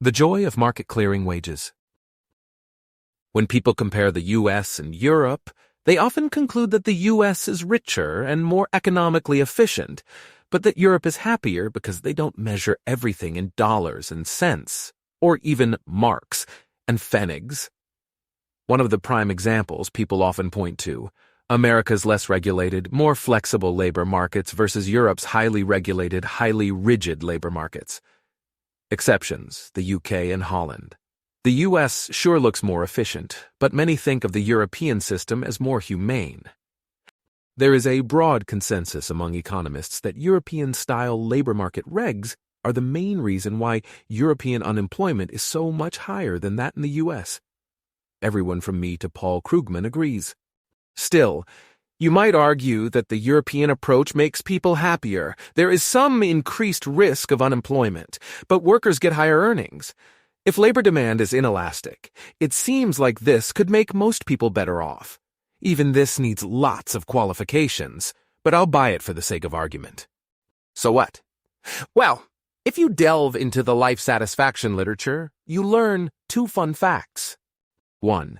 The joy of market clearing wages. When people compare the US and Europe, they often conclude that the US is richer and more economically efficient, but that Europe is happier because they don't measure everything in dollars and cents, or even marks and pfennigs. One of the prime examples people often point to, America's less regulated, more flexible labor markets versus Europe's highly regulated, highly rigid labor markets. Exceptions, the UK and Holland. The US sure looks more efficient, but many think of the European system as more humane. There is a broad consensus among economists that European-style labor market regs are the main reason why European unemployment is so much higher than that in the US. Everyone from me to Paul Krugman agrees. Still, you might argue that the European approach makes people happier. There is some increased risk of unemployment, but workers get higher earnings. If labor demand is inelastic, it seems like this could make most people better off. Even this needs lots of qualifications, but I'll buy it for the sake of argument. So what? Well, if you delve into the life satisfaction literature, you learn two fun facts. 1.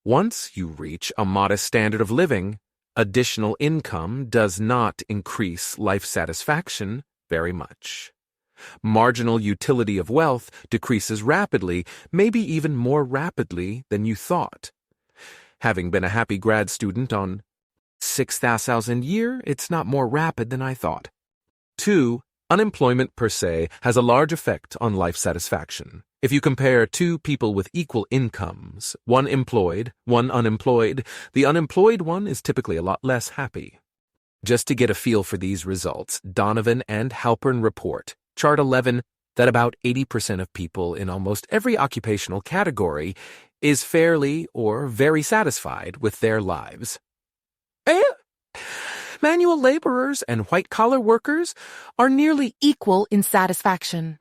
Once you reach a modest standard of living, additional income does not increase life satisfaction very much. Marginal utility of wealth decreases rapidly, maybe even more rapidly than you thought. Having been a happy grad student on 6,000 a year, it's not more rapid than I thought. 2. Unemployment per se has a large effect on life satisfaction. If you compare two people with equal incomes, one employed, one unemployed, the unemployed one is typically a lot less happy. Just to get a feel for these results, Donovan and Halpern report, Chart 11, that about 80% of people in almost every occupational category is fairly or very satisfied with their lives. Manual laborers and white-collar workers are nearly equal in satisfaction.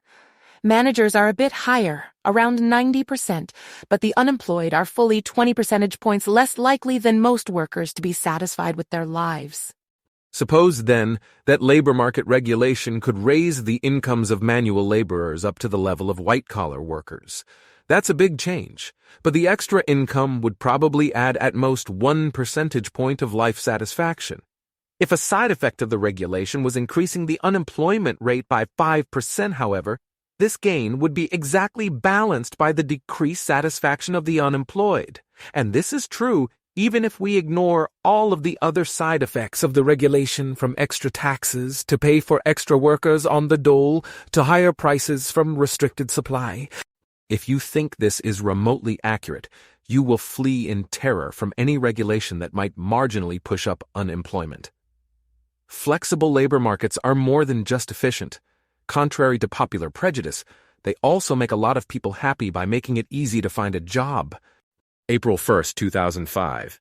Managers are a bit higher, around 90%, but the unemployed are fully 20 percentage points less likely than most workers to be satisfied with their lives. Suppose, then, that labor market regulation could raise the incomes of manual laborers up to the level of white-collar workers. That's a big change, but the extra income would probably add at most 1 percentage point of life satisfaction. If a side effect of the regulation was increasing the unemployment rate by 5%, however, this gain would be exactly balanced by the decreased satisfaction of the unemployed. And this is true even if we ignore all of the other side effects of the regulation, from extra taxes to pay for extra workers on the dole to higher prices from restricted supply. If you think this is remotely accurate, you will flee in terror from any regulation that might marginally push up unemployment. Flexible labor markets are more than just efficient. Contrary to popular prejudice, they also make a lot of people happy by making it easy to find a job. April 1, 2005.